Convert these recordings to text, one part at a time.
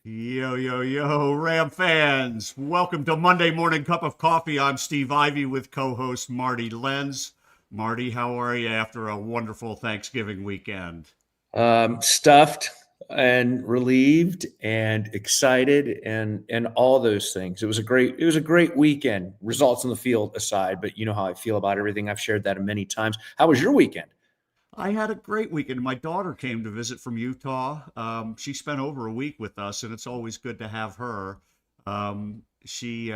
Yo, yo, yo, Ram fans. Welcome to Monday Morning Cup of Coffee. I'm Steve Ivy with co-host Marty Lenz. Marty, how are you after a wonderful Thanksgiving weekend? Stuffed and relieved and excited and all those things. It was a great weekend. Results on the field aside, but you know how I feel about everything. I've shared that many times. How was your weekend? I had a great weekend. My daughter came to visit from Utah. She spent over a week with us, and it's always good to have her. She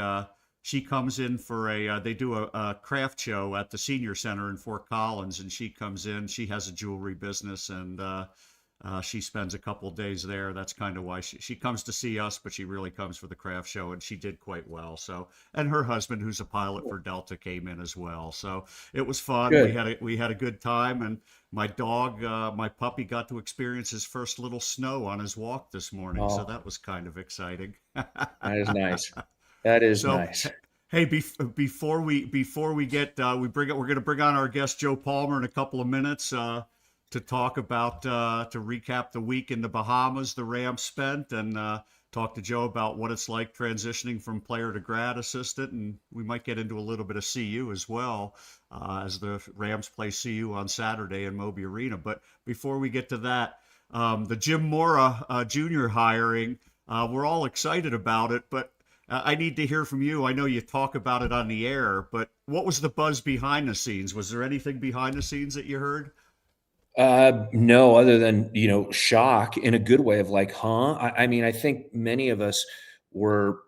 comes in for they do a craft show at the senior center in Fort Collins, and she comes in. She has a jewelry business, and she spends a couple days there. That's kind of why she comes to see us, but she really comes for the craft show, and she did quite well. So, and her husband, who's a pilot for Delta, came in as well. So it was fun. Good. We had a good time, and my dog, my puppy, got to experience his first little snow on his walk this morning. So Oh, that was kind of exciting. that is nice. That is So, nice. hey, before we get we're going to bring on our guest Joe Palmer in a couple of minutes to talk about to recap the week in the Bahamas the Rams spent and talk to Joe about what it's like transitioning from player to grad assistant, and we might get into a little bit of CU as well as the Rams play CU on Saturday in Moby Arena. But before we get to that, the Jim Mora Jr. hiring, we're all excited about it, but I need to hear from you. I know you talk about it on the air, but what was the buzz behind the scenes? Was there anything behind the scenes that you heard? No, other than shock in a good way of like, huh? I mean, I think many of us were.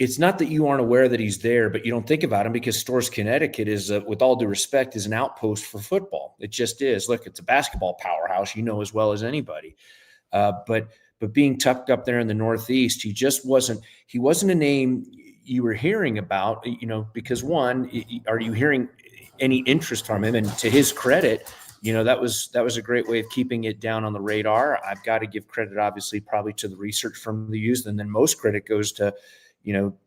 It's not that you aren't aware that he's there, but you don't think about him because Storrs, Connecticut is, with all due respect, is an outpost for football. It just is. Look, it's a basketball powerhouse, you know as well as anybody. But being tucked up there in the Northeast, he just wasn't. He wasn't a name you were hearing about, because one, are you hearing any interest from him? And to his credit, that was a great way of keeping it down on the radar. I've got to give credit, obviously, probably to the research from the youth, and then most credit goes to,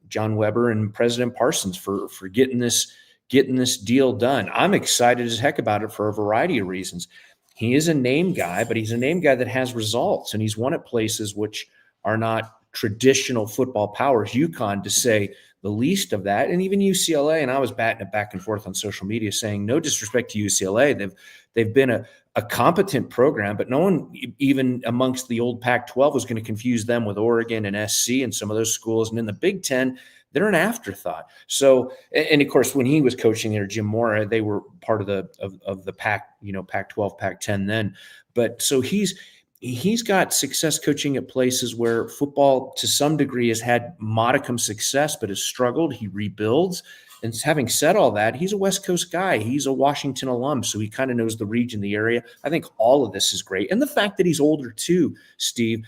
John Weber and President Parsons for getting this deal done. I'm excited as heck about it for a variety of reasons. He is a name guy, but he's a name guy that has results, and he's won at places which are not traditional football powers. UConn, to say the least of that, and even UCLA. And I was batting it back and forth on social media, saying no disrespect to UCLA, they've been a competent program, but no one even amongst the old Pac-12 was going to confuse them with Oregon and SC and some of those schools. And in the Big Ten, they're an afterthought. So, and of course, when he was coaching there, Jim Mora, they were part of the Pac, Pac-12, Pac-10 then. But so he's got success coaching at places where football, to some degree, has had modicum success, but has struggled. He rebuilds. And having said all that, he's a West Coast guy. He's a Washington alum, so he kind of knows the region, the area. I think all of this is great. And the fact that he's older too, Steve,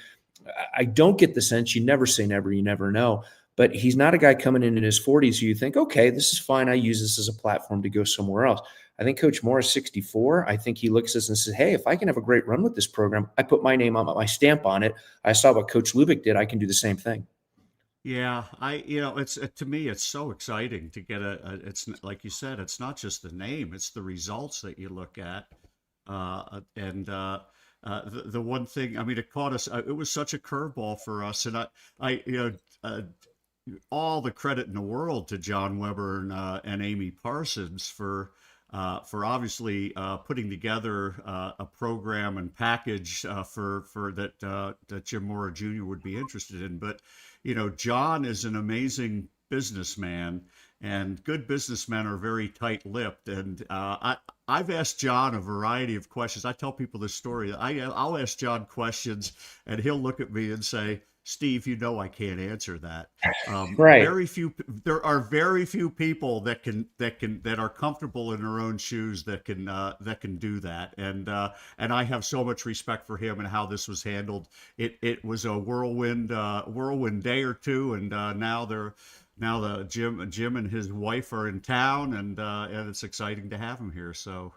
I don't get the sense, you never say never, you never know. But he's not a guy coming in his 40s who you think, okay, this is fine. I use this as a platform to go somewhere else. I think Coach Moore is 64. I think he looks at this and says, hey, if I can have a great run with this program, I put my name on my stamp on it. I saw what Coach Lubick did. I can do the same thing. Yeah, it's to me, it's so exciting to get it's like you said, it's not just the name, it's the results that you look at. And the one thing, I mean, it caught us, it was such a curveball for us. And all the credit in the world to John Weber and Amy Parsons for obviously putting together a program and package for that Jim Mora Jr. would be interested in. But John is an amazing businessman, and good businessmen are very tight-lipped. And I've asked John a variety of questions. I tell people this story. I'll ask John questions, and he'll look at me and say, Steve, I can't answer that. Right. There are very few people that are comfortable in their own shoes that can do that. And I have so much respect for him and how this was handled. It was a whirlwind day or two, and now the Jim and his wife are in town, and it's exciting to have him here. So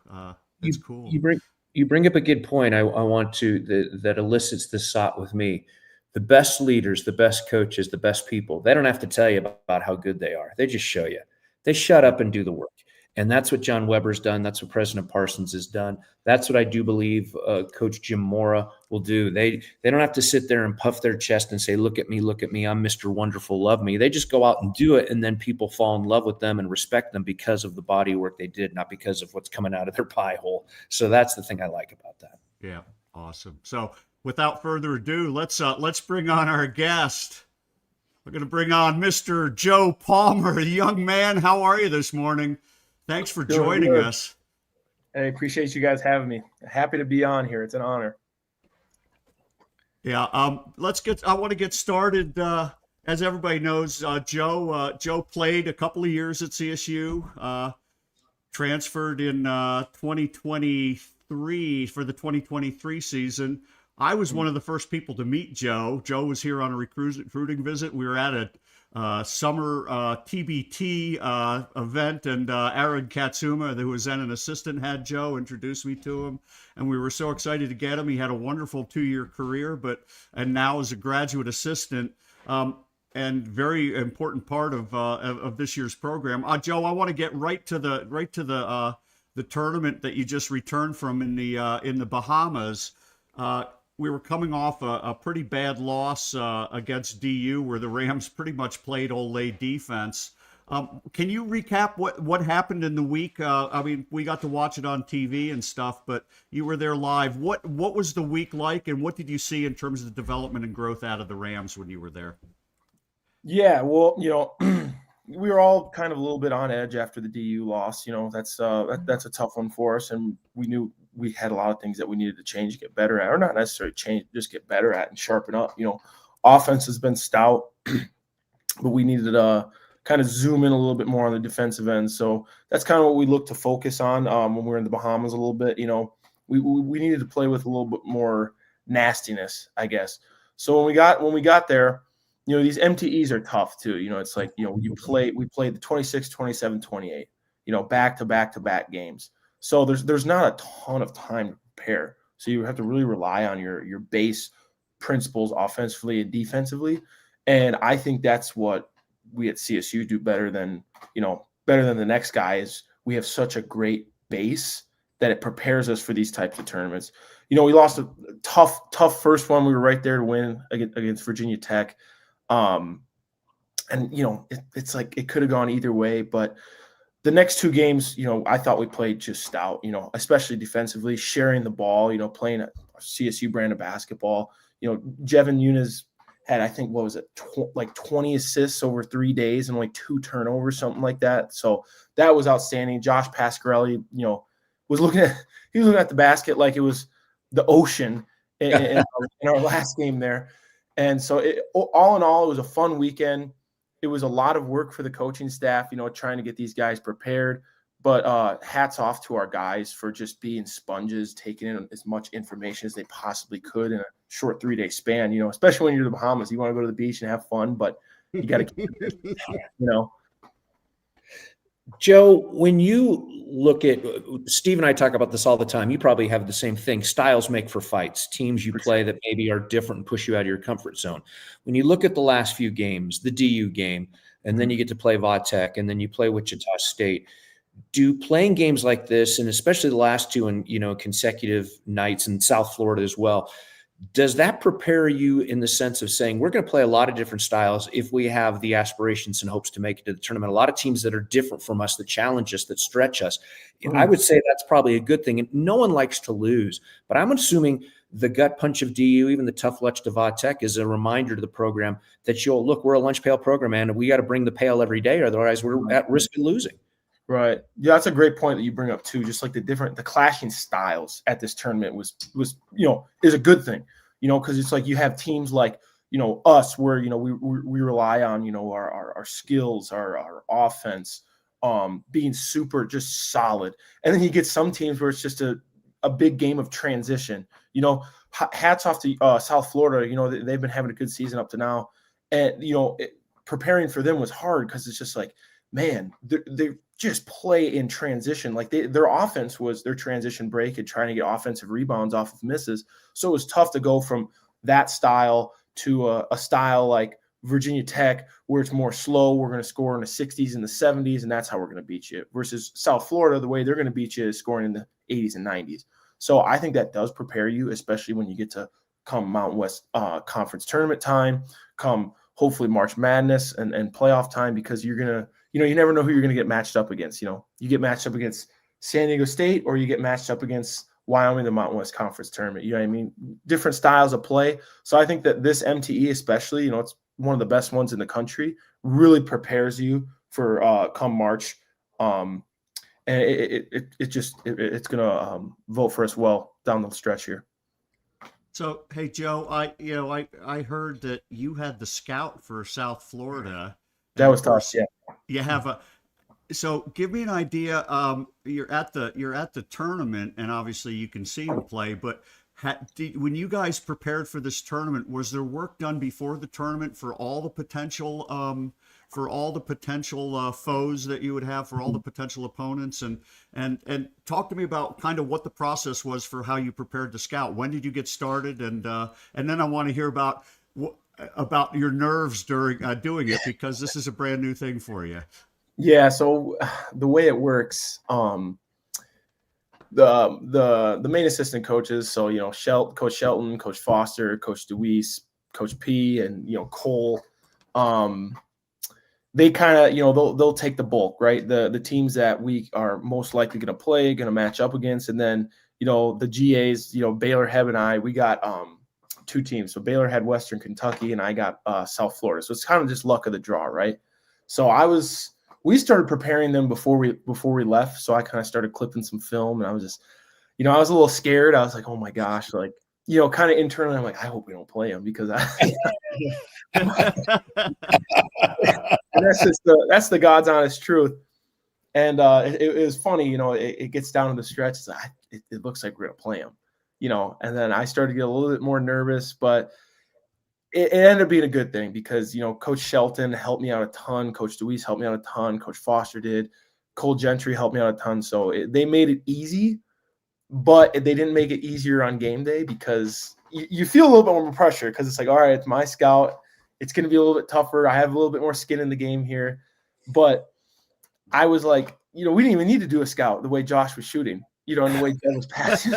it's You cool. you bring you bring up a good point. I want to that elicits this thought with me. The best leaders, the best coaches, the best people, they don't have to tell you about how good they are. They just show you. They shut Yep. up and do the work. And that's what John Weber's done. That's what President Parsons has done. That's what I do believe Coach Jim Mora will do. They don't have to sit there and puff their chest and say, look at me, I'm Mr. Wonderful, love me. They just go out and do it, and then people fall in love with them and respect them because of the body work they did, not because of what's coming out of their pie hole. So that's the thing I like about that. Yeah, awesome. So without further ado, let's bring on our guest. We're going to bring on Mr. Joe Palmer. Young man, how are you this morning? Thanks for joining us. I appreciate you guys having me. Happy to be on here. It's an honor. Yeah. I want to get started. As everybody knows, Joe played a couple of years at CSU, transferred in 2023 for the 2023 season. I was one of the first people to meet Joe. Joe was here on a recruiting visit. We were at a summer TBT event, and Aaron Katsuma, who was then an assistant, had Joe introduce me to him, and we were so excited to get him. He had a wonderful 2-year career, and now as a graduate assistant, and very important part of this year's program. Joe, I want to get right to the tournament that you just returned from in the Bahamas. We were coming off a pretty bad loss against DU, where the Rams pretty much played Olay defense. Can you recap what happened in the week? I mean, we got to watch it on TV and stuff, but you were there live. What was the week like, and what did you see in terms of the development and growth out of the Rams when you were there? Yeah, well, we were all kind of a little bit on edge after the DU loss. That's a tough one for us, and we knew we had a lot of things that we needed to change, get better at, or not necessarily change, just get better at and sharpen up. Offense has been stout, but we needed to kind of zoom in a little bit more on the defensive end. So that's kind of what we looked to focus on when we were in the Bahamas a little bit. We needed to play with a little bit more nastiness, I guess. So when we got there, these MTEs are tough too. It's like, we played the 26, 27, 28, back-to-back games. So there's not a ton of time to prepare. So you have to really rely on your base principles offensively and defensively. And I think that's what we at CSU do better than the next guy is we have such a great base that it prepares us for these types of tournaments. We lost a tough first one. We were right there to win against Virginia Tech. It's like it could have gone either way, but the next two games, I thought we played just stout, especially defensively, sharing the ball, playing a CSU brand of basketball. Jevin Muniz had, I think, 20 assists over 3 days and only 2 turnovers, something like that. So that was outstanding. Josh Pasquarelli, was looking at the basket like it was the ocean in our last game there. And so all in all, it was a fun weekend. It was a lot of work for the coaching staff, trying to get these guys prepared. But hats off to our guys for just being sponges, taking in as much information as they possibly could in a short 3-day span. Especially when you're in the Bahamas, you want to go to the beach and have fun, but you got to keep it, Joe, when you look at Steve and I talk about this all the time, you probably have the same thing. Styles make for fights. Teams you play that maybe are different and push you out of your comfort zone. When you look at the last few games, the DU game, and then you get to play Vatech, and then you play Wichita State, do playing games like this, and especially the last two in consecutive nights in South Florida as well, does that prepare you in the sense of saying we're going to play a lot of different styles if we have the aspirations and hopes to make it to the tournament? A lot of teams that are different from us, that challenge us, that stretch us. I would say that's probably a good thing. And no one likes to lose, but I'm assuming the gut punch of DU, even the tough luck to Vatech, is a reminder to the program that we're a lunch pail program, and we got to bring the pail every day, otherwise we're at risk of losing. Right. Yeah, that's a great point that you bring up too. Just like the clashing styles at this tournament was is a good thing, because it's like you have teams like us where we rely on our skills, our offense, being super just solid, and then you get some teams where it's just a big game of transition. Hats off to South Florida. They've been having a good season up to now, and preparing for them was hard because it's just like, man, they just play in transition. Like their offense was their transition break and trying to get offensive rebounds off of misses. So it was tough to go from that style to a style like Virginia Tech, where it's more slow. We're going to score in the 60s and the 70s, and that's how we're going to beat you. Versus South Florida, the way they're going to beat you is scoring in the 80s and 90s. So I think that does prepare you, especially when you get to come Mountain West Conference tournament time, come hopefully March Madness and playoff time, because you're going to, you never know who you're going to get matched up against. You get matched up against San Diego State, or you get matched up against Wyoming, the Mountain West Conference tournament. You know what I mean? Different styles of play. So I think that this MTE especially, it's one of the best ones in the country, really prepares you for come March. And it's going to vote for us well down the stretch here. So, hey, Joe, I heard that you had the scout for South Florida. That was tough. Yeah. You have so give me an idea. You're at the tournament, and obviously you can see him play, but when you guys prepared for this tournament, was there work done before the tournament for all the potential foes that you would have, for all the potential opponents, and talk to me about kind of what the process was for how you prepared to scout. When did you get started, and then I want to hear about your nerves during doing it, because this is a brand new thing for you. Yeah. So the way it works, the main assistant coaches, so Coach Shelton, Coach Foster, Coach DeWeese, Coach P, and Cole, they kind of they'll take the bulk, right? The teams that we are most likely going to match up against, and then the GAs, Baylor, Heb, and I, we got two teams. So Baylor had Western Kentucky, and I got South Florida. So it's kind of just luck of the draw, right? So we started preparing them before we left. So I kind of started clipping some film, and I was just, I was a little scared. I was like, oh my gosh, like, kind of internally, I'm like, I hope we don't play them, because and that's the God's honest truth. And it was funny, it gets down to the stretch. It's like, it looks like we're gonna play them, and then I started to get a little bit more nervous, but it ended up being a good thing, because, Coach Shelton helped me out a ton. Coach DeWeese helped me out a ton. Coach Foster did. Cole Gentry helped me out a ton. So they made it easy, but they didn't make it easier on game day, because you feel a little bit more pressure, because it's like, all right, it's my scout. It's going to be a little bit tougher. I have a little bit more skin in the game here. But I was like, we didn't even need to do a scout the way Josh was shooting, and the way Jed was passing.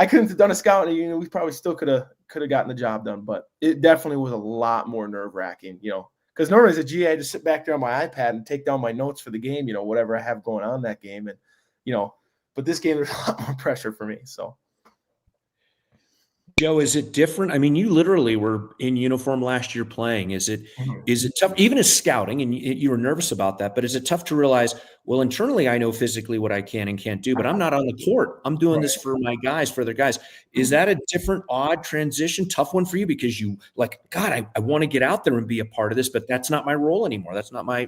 I couldn't have done a scout, and we probably still could have gotten the job done, but it definitely was a lot more nerve-wracking, because normally as a GA, I just sit back there on my iPad and take down my notes for the game, whatever I have going on that game, and but this game there's a lot more pressure for me. So, Joe, is it different? I mean, you literally were in uniform last year playing. Is it tough, even as scouting, and you were nervous about that, but is it tough to realize, well, internally, I know physically what I can and can't do, but I'm not on the court. I'm doing this for my guys, for other guys. Is that a different, odd transition, tough one for you? Because you like, God, I want to get out there and be a part of this, but that's not my role anymore. That's not my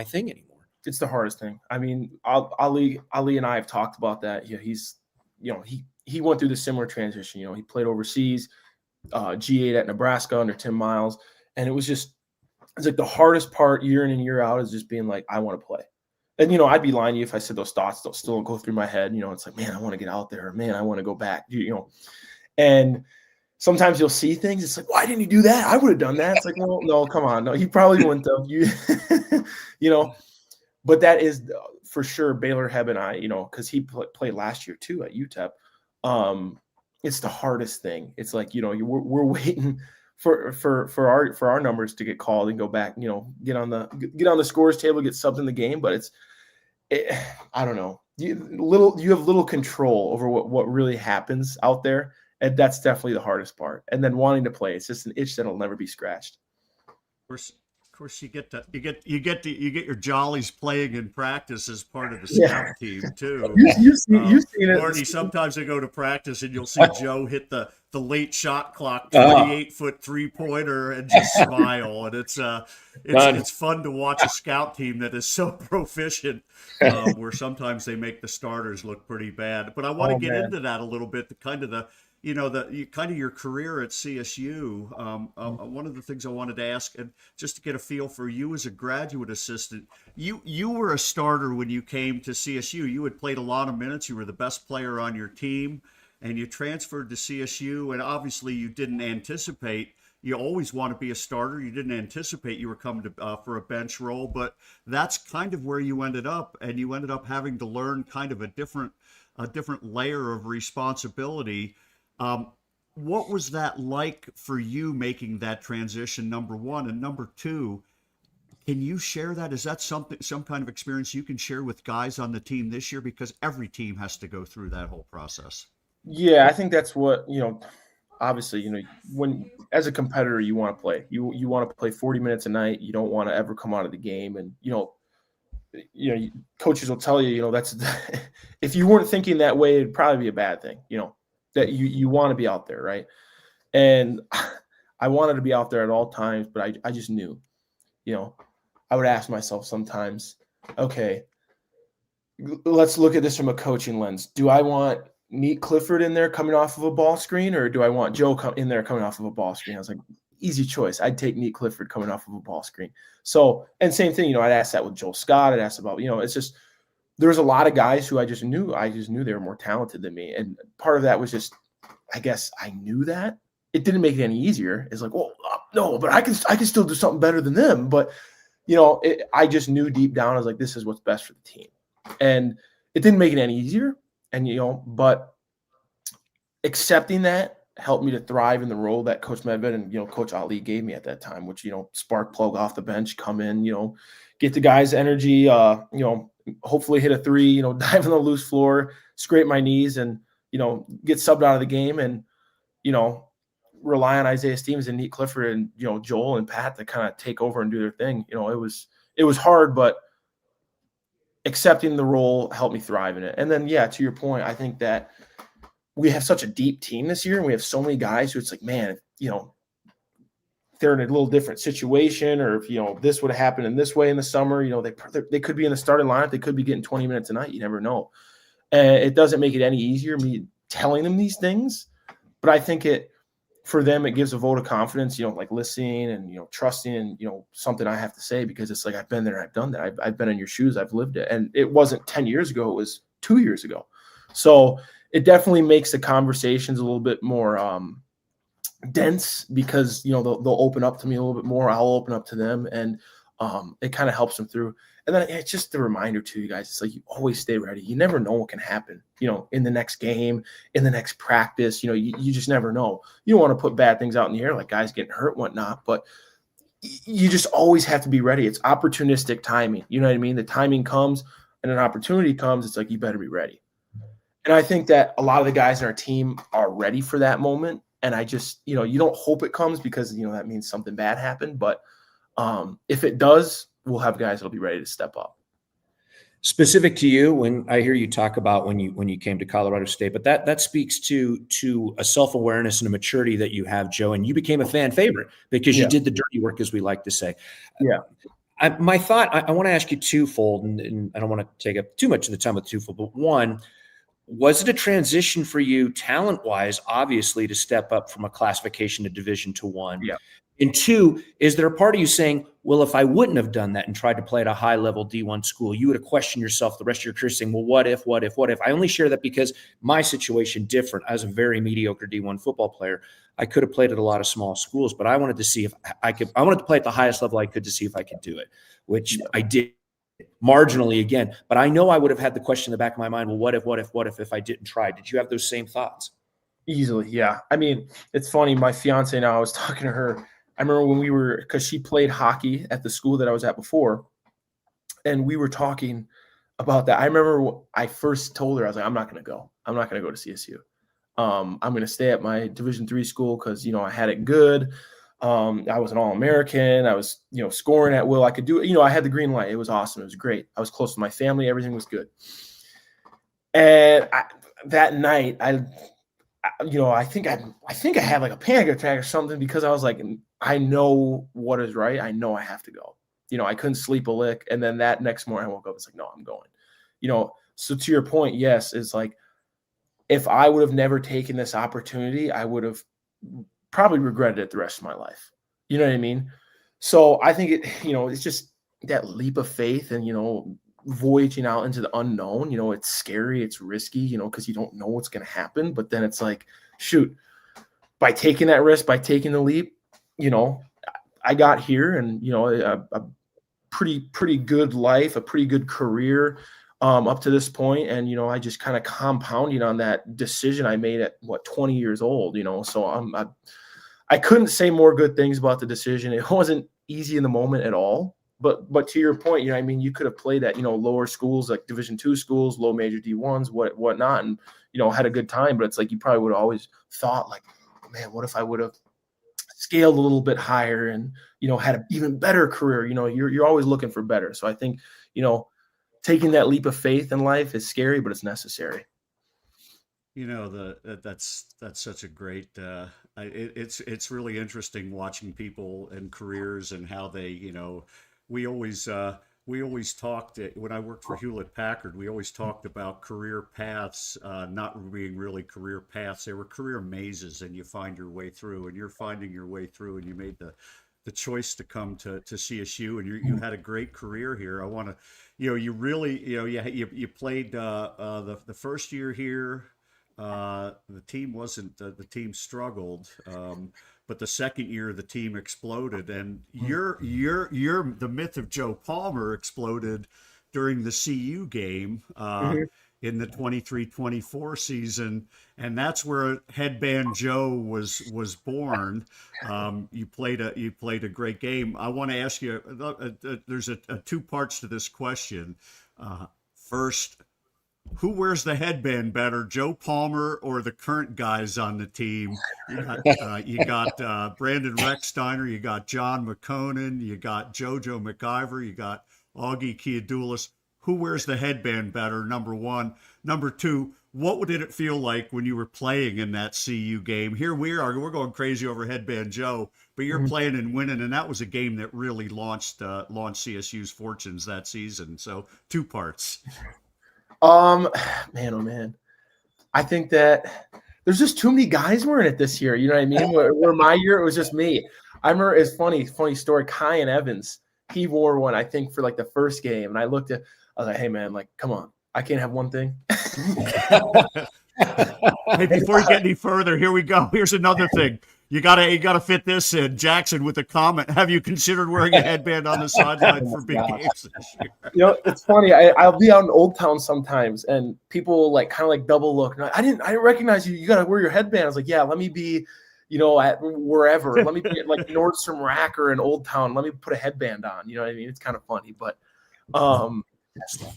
thing anymore. It's the hardest thing. I mean, Ali and I have talked about that. He went through the similar transition. He played overseas, G8 at Nebraska under Tim Miles. And it's like the hardest part year in and year out is just being like, I want to play. And, I'd be lying to you if I said those thoughts don't still go through my head. It's like, man, I want to get out there. Man, I want to go back, And sometimes you'll see things. It's like, why didn't you do that? I would have done that. It's like, well, no, come on. No, he probably wouldn't have. But that is for sure Baylor, Heb, and I, because he played last year too at UTEP. It's the hardest thing. It's like, we're waiting for our numbers to get called and go back, get on the scores table, get subbed in the game. But I don't know. You have little control over what really happens out there. And that's definitely the hardest part. And then wanting to play, it's just an itch that'll never be scratched. Of course, you get your jollies playing in practice as part of the scout team too. You've seen it, Marty. Sometimes I go to practice and you'll see Joe hit the late shot clock 28-foot 3-pointer and just smile. And it's fun to watch a scout team that is so proficient, where sometimes they make the starters look pretty bad. But I want to get into that a little bit, your career at CSU. One of the things I wanted to ask, and just to get a feel for you as a graduate assistant, you were a starter when you came to CSU. You had played a lot of minutes. You were the best player on your team, and you transferred to CSU. And obviously, you didn't anticipate you always want to be a starter. You didn't anticipate you were coming to for a bench role, but that's kind of where you ended up, and you ended up having to learn kind of a different layer of responsibility. What was that like for you making that transition, number one? And number two, can you share that? Is that something, some kind of experience you can share with guys on the team this year? Because every team has to go through that whole process. Yeah, I think that's what, obviously, when as a competitor, you want to play. You want to play 40 minutes a night. You don't want to ever come out of the game. And, coaches will tell you, that's if you weren't thinking that way, it'd probably be a bad thing, that you want to be out there, right? And I wanted to be out there at all times, but I just knew, I would ask myself sometimes, okay, let's look at this from a coaching lens. Do I want Neat Clifford in there coming off of a ball screen, or do I want Joe in there coming off of a ball screen? I was like, easy choice. I'd take Neat Clifford coming off of a ball screen. So, and same thing, I'd ask that with Joel Scott. I'd ask about, it's just, there's a lot of guys who I just knew they were more talented than me. And part of that was just, I guess I knew that. It didn't make it any easier. It's like, well, no, but I can still do something better than them. But, I just knew deep down, I was like, this is what's best for the team. And it didn't make it any easier. And, but accepting that helped me to thrive in the role that Coach Medved and, Coach Ali gave me at that time, which, spark plug off the bench, come in, get the guys' energy, hopefully hit a three, dive on the loose floor, scrape my knees and, get subbed out of the game and, rely on Isaiah Stevens and Neat Clifford and, Joel and Pat to kind of take over and do their thing. It was hard, but accepting the role helped me thrive in it. And then, yeah, to your point, I think that we have such a deep team this year and we have so many guys who it's like, man, they're in a little different situation, or if, this would have happened in this way in the summer, they could be in the starting lineup. They could be getting 20 minutes a night. You never know. And it doesn't make it any easier, me telling them these things, but I think for them, it gives a vote of confidence, like listening and, trusting and, something I have to say, because it's like, I've been there, I've done that. I've been in your shoes. I've lived it. And it wasn't 10 years ago. It was 2 years ago. So it definitely makes the conversations a little bit more dense, because, they'll open up to me a little bit more. I'll open up to them, and it kind of helps them through. And then it's just a reminder to you guys. It's like, you always stay ready. You never know what can happen, in the next game, in the next practice. You just never know. You don't want to put bad things out in the air, like guys getting hurt, whatnot, but you just always have to be ready. It's opportunistic timing. You know what I mean? The timing comes and an opportunity comes. It's like, you better be ready. And I think that a lot of the guys in our team are ready for that moment. And I just, you don't hope it comes, because, that means something bad happened. But if it does, we'll have guys that'll be ready to step up. Specific to you, when I hear you talk about when you came to Colorado State, but that speaks to a self-awareness and a maturity that you have, Joe, and you became a fan favorite because you did the dirty work, as we like to say. Yeah. My thought, I want to ask you twofold, and I don't want to take up too much of the time with twofold, but one, was it a transition for you talent-wise, obviously, to step up from a classification to Division I? Yeah. And two, is there a part of you saying, well, if I wouldn't have done that and tried to play at a high-level D1 school, you would have questioned yourself the rest of your career saying, well, what if? I only share that because my situation different. I was a very mediocre D1 football player. I could have played at a lot of small schools, but I wanted to see if I could. I wanted to play at the highest level I could to see if I could do it, which I did marginally again. But I know I would have had the question in the back of my mind, well, what if I didn't try? Did you have those same thoughts? Easily, yeah. I mean, it's funny. My fiance now, I was talking to her. I remember when because she played hockey at the school that I was at before, and we were talking about that. I remember I first told her, I was like, I'm not going to go. I'm not going to go to CSU. I'm going to stay at my Division III school because, I had it good. I was an All-American. I was, scoring at will. I could do it. I had the green light. It was awesome. It was great. I was close to my family. Everything was good. And that night, I think I had like a panic attack or something, because I was like, I know what is right. I know I have to go. I couldn't sleep a lick. And then that next morning I woke up, it's like, no, I'm going. So to your point, yes, it's like, if I would have never taken this opportunity, I would have probably regretted it the rest of my life. You know what I mean? So I think it's just that leap of faith and, voyaging out into the unknown. It's scary, it's risky, because you don't know what's going to happen. But then it's like, shoot, by taking that risk, by taking the leap, you know, I got here and, you know, a pretty good life, a pretty good career up to this point. And, you know, I just kind of compounded on that decision I made at 20 years old, you know, so I couldn't say more good things about the decision. It wasn't easy in the moment at all. But to your point, you know, I mean, you could have played at, you know, lower schools like Division II schools, low major D1s, whatnot, and, you know, had a good time. But it's like you probably would have always thought like, man, what if I would have scaled a little bit higher and, you know, had an even better career? You know, you're always looking for better. So I think, you know, taking that leap of faith in life is scary, but it's necessary. You know, that's such a great. It's really interesting watching people and careers and how they, you know, we always we always talked when I worked for Hewlett Packard. We always talked about career paths, not being really career paths. They were career mazes, and you find your way through. And you're finding your way through, and you made the choice to come to CSU, and you had a great career here. I want to, you know, you really, you know, you played the first year here. The team wasn't the team struggled, but the second year the team exploded, and you're the myth of Joe Palmer exploded during the CU game in the 23-24 season, and that's where Headband Joe was born. You played a great game. I want to ask you. There's a two parts to this question. First, who wears the headband better, Joe Palmer or the current guys on the team? You got Brandon Recksteiner, you got John McConan, you got JoJo McIver, you got Augie Kiadoulis. Who wears the headband better, number one? Number two, what did it feel like when you were playing in that CU game? Here we are, we're going crazy over Headband Joe, but you're playing and winning, and that was a game that really launched CSU's fortunes that season. So two parts. Man, oh man. I think that there's just too many guys wearing it this year. You know what I mean? Where my year, it was just me. I remember it's funny story. Kyan Evans, he wore one, I think, for like the first game. And I was like, hey man, like, come on. I can't have one thing. Hey, before you get any further, here we go. Here's another thing. You gotta fit this in. Jackson with a comment. Have you considered wearing a headband on the sideline for big games this year? You know, it's funny. I'll be out in Old Town sometimes, and people like kind of like double look. I didn't recognize you. You gotta wear your headband. I was like, yeah. Let me be, you know, at wherever. Let me be at like Nordstrom Rack or in Old Town. Let me put a headband on. You know what I mean? It's kind of funny, but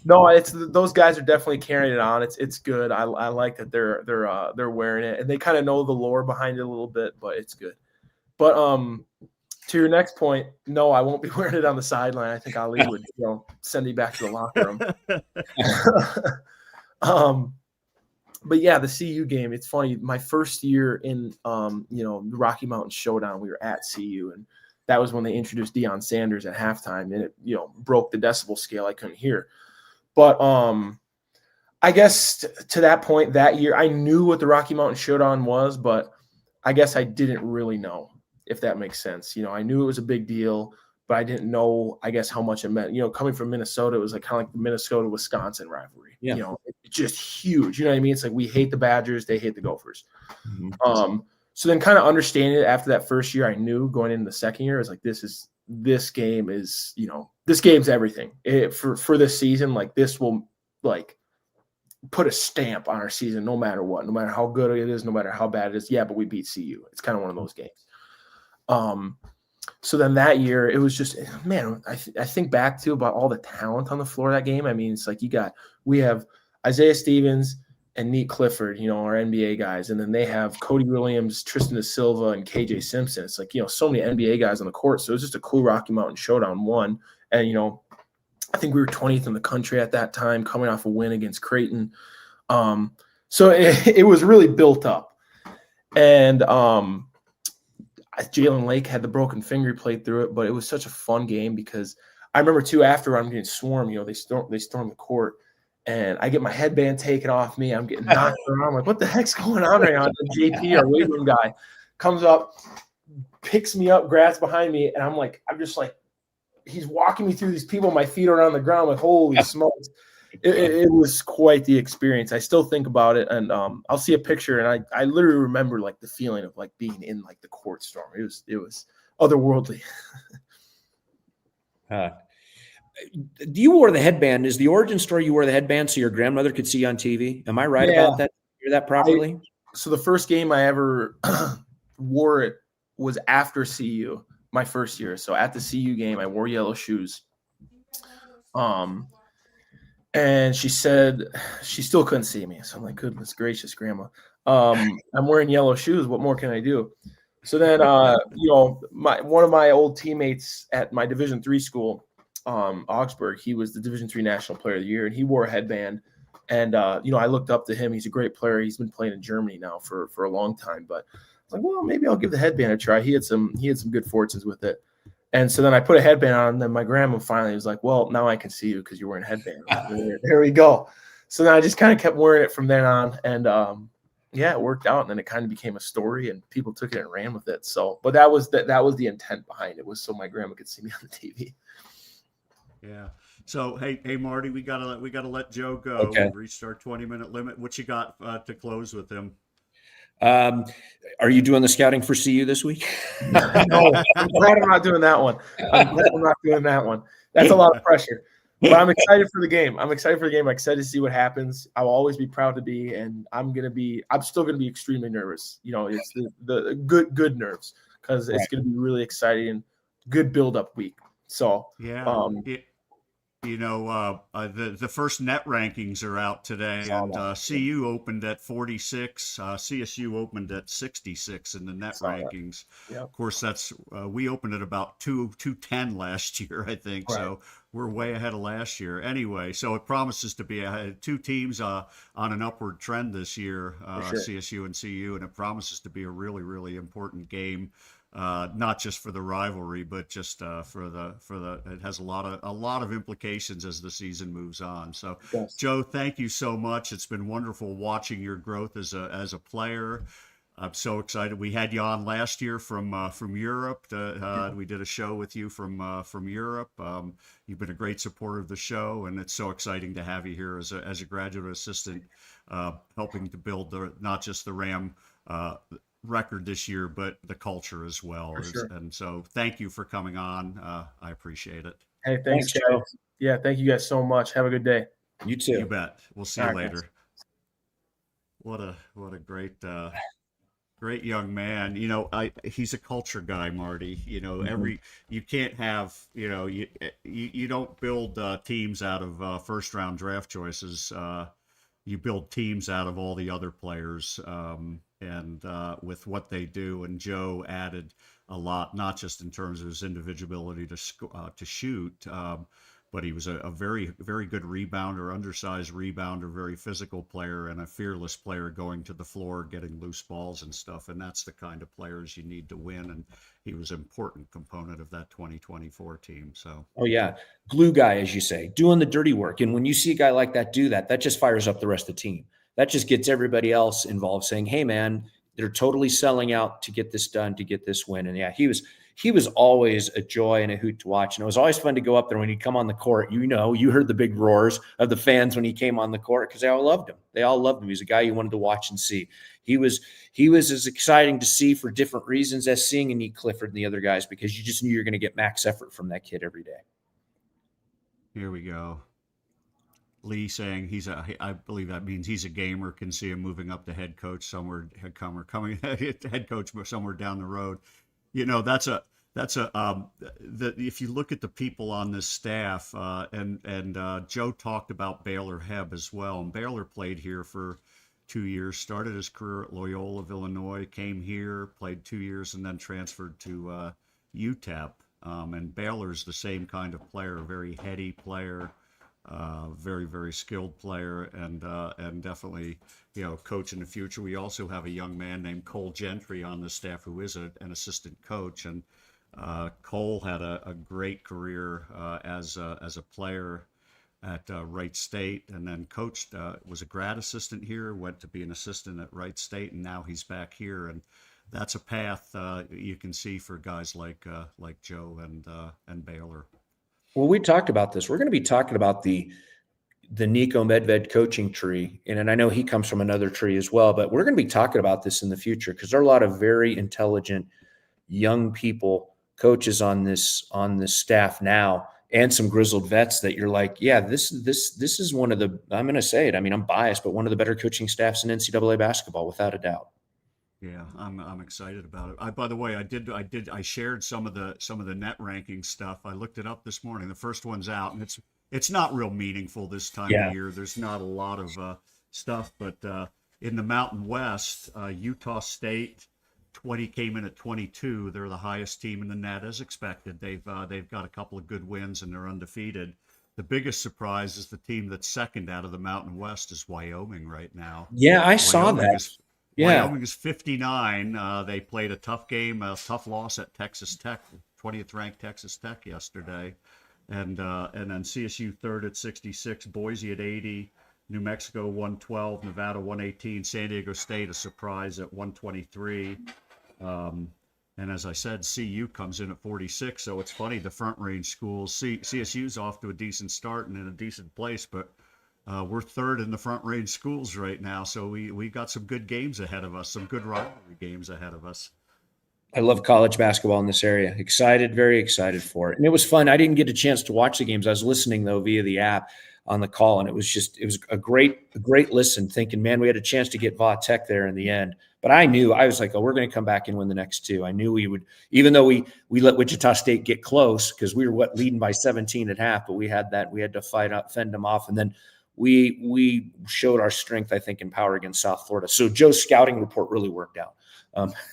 no, it's those guys are definitely carrying it on. It's good. I like that they're wearing it, and they kind of know the lore behind it a little bit, but it's good. But to your next point, no, I won't be wearing it on the sideline. I think Ali would, you know, send me back to the locker room. But yeah, the CU game. It's funny. My first year in you know, the Rocky Mountain Showdown, we were at CU, and that was when they introduced Deion Sanders at halftime, and it, you know, broke the decibel scale. I couldn't hear. But I guess to that point that year, I knew what the Rocky Mountain Showdown was, but I guess I didn't really know, if that makes sense. You know, I knew it was a big deal, but I didn't know, I guess, how much it meant. You know, coming from Minnesota, it was like kind of like the Minnesota-Wisconsin rivalry. Yeah. You know, it's just huge. You know what I mean? It's like we hate the Badgers, they hate the Gophers. Mm-hmm. So then kind of understanding it after that first year, I knew going into the second year, I was like, this game is, you know, this game's everything. For this season, like this will like put a stamp on our season no matter what, no matter how good it is, no matter how bad it is. Yeah, but we beat CU. It's kind of one of those games. So then that year, it was just, man, I think back to about all the talent on the floor of that game. I mean, it's like we have Isaiah Stevens and Nate Clifford, you know, our NBA guys. And then they have Cody Williams, Tristan Da Silva, and KJ Simpson. It's like, you know, so many NBA guys on the court. So it was just a cool Rocky Mountain Showdown one. And, you know, I think we were 20th in the country at that time, coming off a win against Creighton. So it was really built up. And Jalen Lake had the broken finger, played through it, but it was such a fun game because I remember too, after I'm getting swarmed, you know, they storm the court, and I get my headband taken off me. I'm getting knocked around. I'm like, what the heck's going on right now? And JP, our weight room guy, comes up, picks me up, grabs behind me, and I'm just like, he's walking me through these people. My feet are on the ground. I'm like, holy smokes. It was quite the experience. I still think about it, and I'll see a picture, and I literally remember like the feeling of like being in like the court storm. It was otherworldly. You wore the headband. Is the origin story you wore the headband so your grandmother could see you on TV? Am I right Yeah. about that? Hear that properly? So the first game I ever wore it was after CU, my first year. So at the CU game, I wore yellow shoes. And she said she still couldn't see me. So I'm like, goodness gracious, Grandma. I'm wearing yellow shoes. What more can I do? So then, one of my old teammates at my Division III school, Augsburg, he was the Division III National Player of the Year, and he wore a headband. And I looked up to him. He's a great player. He's been playing in Germany now for a long time. But I was like, well, maybe I'll give the headband a try. He had some good fortunes with it. And so then I put a headband on, and then my grandma finally was like, well, now I can see you because you're wearing a headband. There we go. So then I just kind of kept wearing it from then on. And it worked out. And then it kind of became a story, and people took it and ran with it. So, but that was the intent behind it, was so my grandma could see me on the TV. Yeah. So hey Marty, we gotta let Joe go. Okay. We've reached our 20-minute limit. What you got to close with him? Are you doing the scouting for CU this week? No, I'm glad I'm not doing that one. That's a lot of pressure. But I'm excited for the game. I'm excited to see what happens. I'll always be proud to be, and I'm still gonna be extremely nervous. It's the good nerves, because it's gonna be really exciting, good build-up week. So the first net rankings are out today, and CU opened at 46, CSU opened at 66 in the net rankings. Yep. Of course, that's we opened at about 210 last year, I think. Right. So we're way ahead of last year. Anyway, so it promises to be two teams on an upward trend this year, sure. CSU and CU, and it promises to be a really, really important game. Not just for the rivalry, but just for the it has a lot of implications as the season moves on. So, yes. Joe, thank you so much. It's been wonderful watching your growth as a player. I'm so excited. We had you on last year from Europe. We did a show with you from Europe. You've been a great supporter of the show, and it's so exciting to have you here as a graduate assistant, helping to build not just the Ram record this year, but the culture as well. Sure. And so thank you for coming on. I appreciate it. Hey, thanks guys. Yeah, thank you guys so much. Have a good day. You too. You bet. We'll see you later. Guys. What a great young man. He's a culture guy, Marty. You can't have, you don't build teams out of first round draft choices. You build teams out of all the other players. And with what they do, and Joe added a lot, not just in terms of his individuality to shoot, but he was a very, very good rebounder, undersized rebounder, very physical player, and a fearless player going to the floor, getting loose balls and stuff. And that's the kind of players you need to win. And he was an important component of that 2024 team. So, oh yeah, glue guy, as you say, doing the dirty work. And when you see a guy like that do that, that just fires up the rest of the team. That just gets everybody else involved, saying, hey man, they're totally selling out to get this done, to get this win. And yeah, he was always a joy and a hoot to watch. And it was always fun to go up there when he'd come on the court. You heard the big roars of the fans when he came on the court, because they all loved him. They all loved him. He's a guy you wanted to watch and see. He was as exciting to see for different reasons as seeing Anik Clifford and the other guys, because you just knew you're going to get max effort from that kid every day. Here we go. Lee saying I believe that means he's a gamer, can see him moving up to head coach somewhere, head coach somewhere down the road. If you look at the people on this staff, and Joe talked about Baylor Heb as well. And Baylor played here for 2 years, started his career at Loyola of Illinois, came here, played 2 years, and then transferred to UTEP. And Baylor's the same kind of player, a very heady player. Very, very skilled player, and definitely, coach in the future. We also have a young man named Cole Gentry on the staff who is an assistant coach, and Cole had a great career as a player at Wright State, and then coached, was a grad assistant here, went to be an assistant at Wright State, and now he's back here. And that's a path you can see for guys like Joe and Baylor. Well, we talked about this. We're going to be talking about the Nico Medved coaching tree. And I know he comes from another tree as well, but we're going to be talking about this in the future, because there are a lot of very intelligent young people coaches on this staff now, and some grizzled vets that you're like, yeah, this is one of the, I'm going to say it. I mean, I'm biased, but one of the better coaching staffs in NCAA basketball, without a doubt. Yeah, I'm excited about it. By the way, I shared some of the net ranking stuff. I looked it up this morning. The first one's out, and it's not real meaningful this time of Yeah. year. There's not a lot of stuff, but in the Mountain West, Utah State 20 came in at 22. They're the highest team in the net as expected. They've got a couple of good wins and they're undefeated. The biggest surprise is the team that's second out of the Mountain West is Wyoming right now. Yeah, I saw Wyoming that. is Yeah. Wyoming is 59. They played a tough game, a tough loss at Texas Tech, 20th ranked Texas Tech yesterday, and then CSU third at 66, Boise at 80, New Mexico 112, Nevada 118, San Diego State a surprise at 123. And as I said, CU comes in at 46. So it's funny, the Front Range schools, CSU's off to a decent start and in a decent place, but we're third in the Front Range schools right now. So we got some good games ahead of us, some good rivalry games ahead of us. I love college basketball in this area. Excited, very excited for it. And it was fun. I didn't get a chance to watch the games. I was listening though via the app on the call, and it was a great listen, thinking, man, we had a chance to get Va Tech there in the end. But I was like, oh, we're going to come back and win the next two. I knew we would, even though we let Wichita State get close because we were leading by 17 at half, but we had to fend them off. And then we showed our strength, I think, in power against South Florida. So Joe's scouting report really worked out.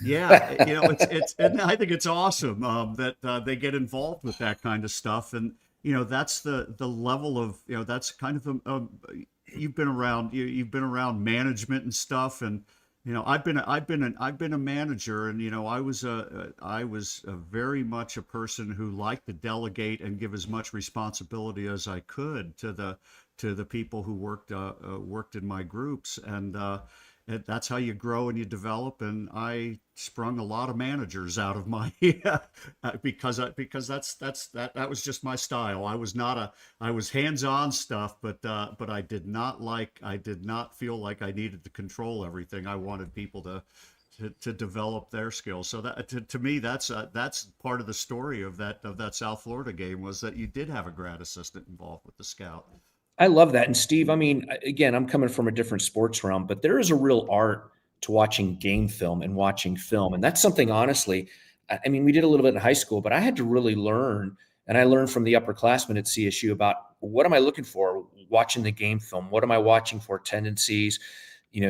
Yeah, it's and I think it's awesome that they get involved with that kind of stuff, and that's the level of that's kind of you've been around management and stuff, and I've been a manager, and I was very much a person who liked to delegate and give as much responsibility as I could to the people who worked in my groups, and that's how you grow and you develop. And I sprung a lot of managers out of my because that was just my style. I was hands-on stuff, but I did not feel like I needed to control everything. I wanted people to develop their skills. So that to me, that's part of the story of that South Florida game, was that you did have a grad assistant involved with the scout. I love that. And Steve, I mean, again, I'm coming from a different sports realm, but there is a real art to watching game film and watching film. And that's something, honestly, I mean, we did a little bit in high school, but I had to really learn. And I learned from the upperclassmen at CSU about what am I looking for watching the game film? What am I watching for? Tendencies,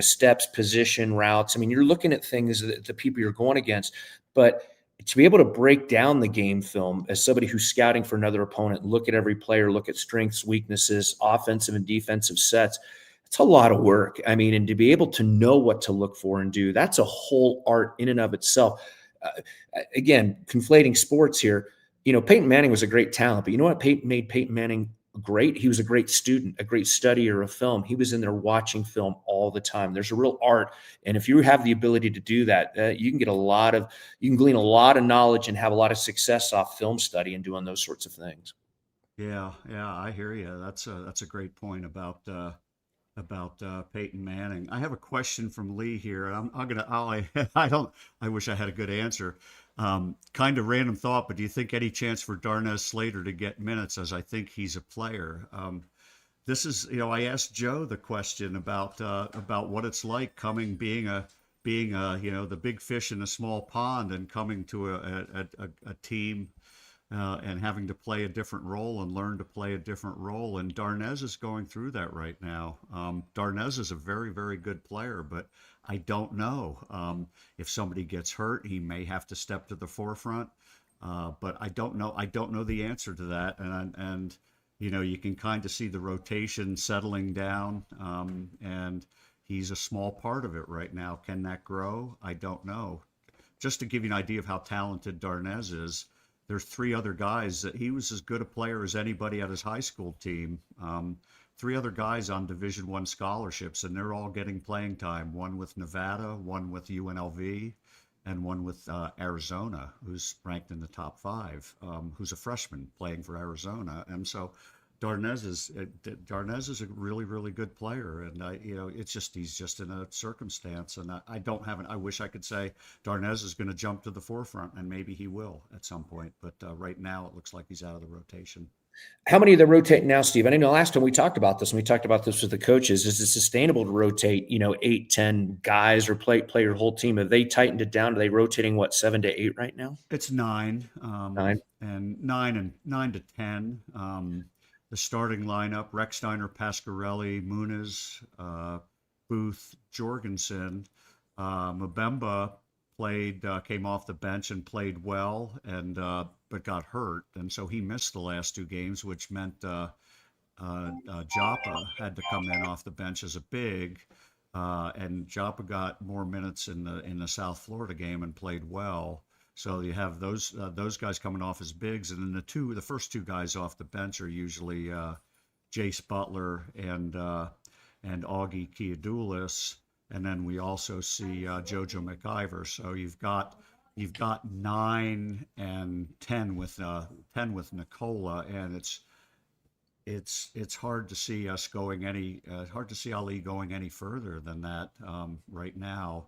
steps, position, routes. I mean, you're looking at things that the people you're going against, but to be able to break down the game film as somebody who's scouting for another opponent, look at every player, look at strengths, weaknesses, offensive and defensive sets, it's a lot of work. I mean, and to be able to know what to look for and do, that's a whole art in and of itself. Again, conflating sports here, Peyton Manning was a great talent, but you know what made Peyton Manning great? He was a great student, a great studier of film. He was in there watching film all the time. There's a real art. And if you have the ability to do that, you can glean a lot of knowledge and have a lot of success off film study and doing those sorts of things. Yeah, I hear you. That's a great point about Peyton Manning. I have a question from Lee here. I wish I had a good answer. Kind of random thought, but do you think any chance for Darnez Slater to get minutes, as I think he's a player? This is, I asked Joe the question about what it's like being the big fish in a small pond and coming to a team and having to play a different role and learn to play a different role. And Darnez is going through that right now. Darnez is a very, very good player, but I don't know. If somebody gets hurt, he may have to step to the forefront. But I don't know. I don't know the answer to that. And you can kind of see the rotation settling down. And he's a small part of it right now. Can that grow? I don't know. Just to give you an idea of how talented Darnez is, there's three other guys that he was as good a player as anybody at his high school team. Three other guys on Division I scholarships, and they're all getting playing time. One with Nevada, one with UNLV, and one with Arizona, who's ranked in the top 5, who's a freshman playing for Arizona. And so Darnez is a really really good player, and he's just in a circumstance, and I don't have an. I wish I could say Darnez is going to jump to the forefront, and maybe he will at some point, but right now it looks like he's out of the rotation. How many of them rotate now, Steve? I know last time we talked about this, and we talked about this with the coaches. Is it sustainable to rotate, 8, 10 guys or play your whole team? Have they tightened it down? Are they rotating 7 to 8 right now? It's 9, 9. and 9 to 10. The starting lineup: Rexsteiner, Pasquarelli, Muniz, Booth, Jorgensen. Mbemba came off the bench and played well, and but got hurt, and so he missed the last 2 games, which meant Joppa had to come in off the bench as a big, and Joppa got more minutes in the South Florida game and played well. So you have those guys coming off as bigs, and then the first 2 guys off the bench are usually Jace Butler and Augie Kiadoulis, and then we also see Jojo McIver. So you've got 9 and 10 with Nicola, and it's hard to see us going hard to see Ali going any further than that right now.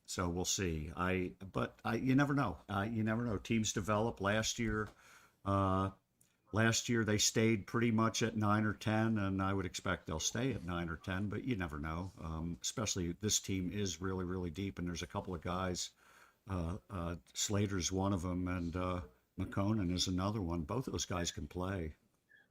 So we'll see. You never know. You never know. Teams develop. Last year they stayed pretty much at 9 or 10, and I would expect they'll stay at 9 or 10. But you never know. Especially this team is really really deep, and there's a couple of guys. Slater's one of them, and McConan is another one. Both of those guys can play.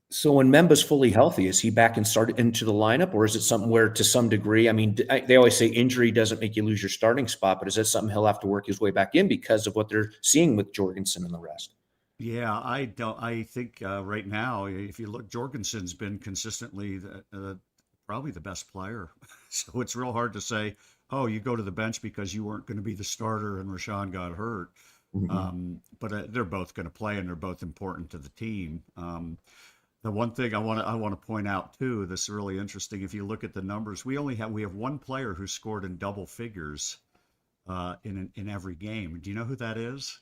So when Memba's fully healthy, is he back and started into the lineup, or is it something where, to some degree, I mean, they always say injury doesn't make you lose your starting spot, but is that something he'll have to work his way back in because of what they're seeing with Jorgensen and the rest? Yeah, I think right now, if you look, Jorgensen's been consistently probably the best player. So it's real hard to say, oh, you go to the bench because you weren't going to be the starter and Rashawn got hurt. Mm-hmm. But they're both going to play, and they're both important to the team. The one thing I want to point out too, this is really interesting. If you look at the numbers, we have one player who scored in double figures in every game. Do you know who that is?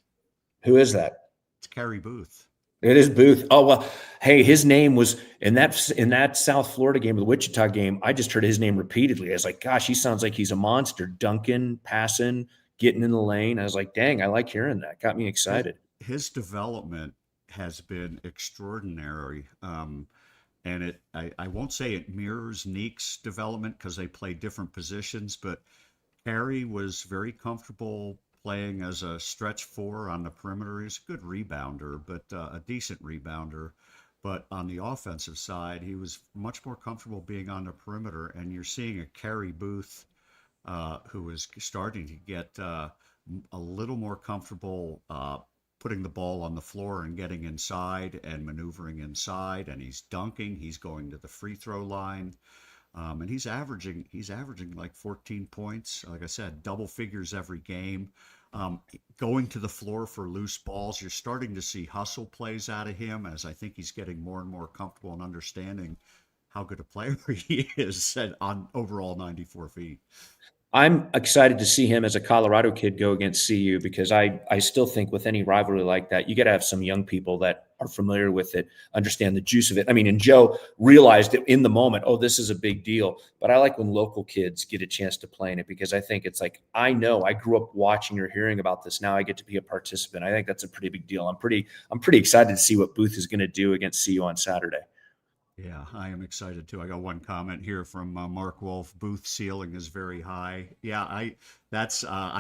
Who is that? It's Kerry Booth. It is Booth. Oh, well, hey, his name was in that South Florida game, the Wichita game. I just heard his name repeatedly. I was like, gosh, he sounds like he's a monster. Dunking, passing, getting in the lane. I was like, dang, I like hearing that. Got me excited. His development has been extraordinary. And I won't say it mirrors Neek's development because they play different positions, but Kerry was very comfortable playing as a stretch 4 on the perimeter. He's a good rebounder, but a decent rebounder. But on the offensive side, he was much more comfortable being on the perimeter. And you're seeing a Kerry Booth who is starting to get a little more comfortable putting the ball on the floor and getting inside and maneuvering inside, and he's dunking. He's going to the free throw line, and he's averaging like 14 points. Like I said, double figures every game. Going to the floor for loose balls. You're starting to see hustle plays out of him, as I think he's getting more and more comfortable and understanding how good a player he is on overall 94 feet. I'm excited to see him as a Colorado kid go against CU, because I still think with any rivalry like that, you got to have some young people that are familiar with it, understand the juice of it. I mean, and Joe realized it in the moment, oh, this is a big deal. But I like when local kids get a chance to play in it, because I think it's like, I know I grew up watching or hearing about this. Now I get to be a participant. I think that's a pretty big deal. I'm pretty excited to see what Booth is going to do against CU on Saturday. Yeah, I am excited too. I got one comment here from Mark Wolf. Booth ceiling is very high. Yeah, I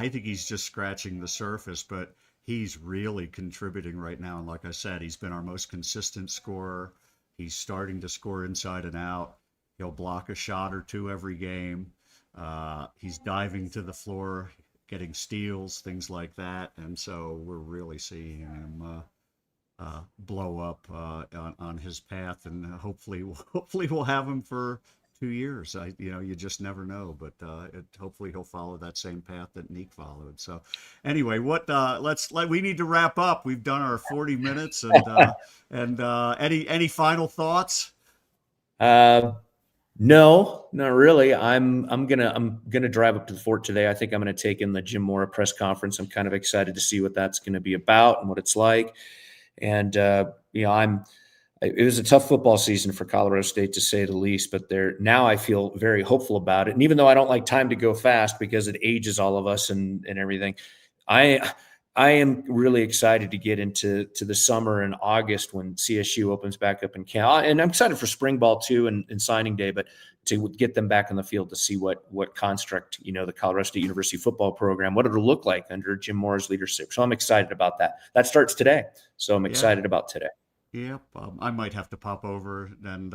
think he's just scratching the surface, but he's really contributing right now. And like I said, he's been our most consistent scorer. He's starting to score inside and out. He'll block a shot or two every game. He's diving to the floor, getting steals, things like that. And so we're really seeing him blow up on his path, and hopefully we'll have him for 2 years. You just never know, but hopefully he'll follow that same path that Neek followed. So anyway, we need to wrap up. We've done our 40 minutes, and any final thoughts? No, not really. I'm gonna drive up to the fort today. I think I'm gonna take in the Jim Mora press conference. I'm kind of excited to see what that's going to be about and what it's like. And it was a tough football season for Colorado State, to say the least, but now I feel very hopeful about it. And even though I don't like time to go fast because it ages all of us and everything, I am really excited to get into the summer in August when CSU opens back up in Cal. And I'm excited for spring ball too and signing day, but to get them back on the field to see what construct, the Colorado State University football program, what it'll look like under Jim Moore's leadership. So I'm excited about that. That starts today. So I'm excited about today. Yep. I might have to pop over and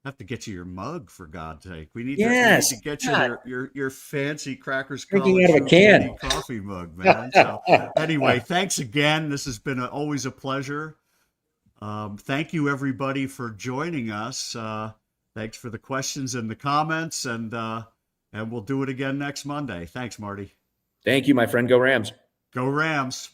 have to get you your mug, for God's sake. We need Yes. to get you your fancy Crackers Drinking College out of a Hoops can. mini coffee mug, man. So anyway, thanks again. This has been always a pleasure. Thank you, everybody, for joining us. Thanks for the questions and the comments, and we'll do it again next Monday. Thanks, Marty. Thank you, my friend. Go Rams. Go Rams.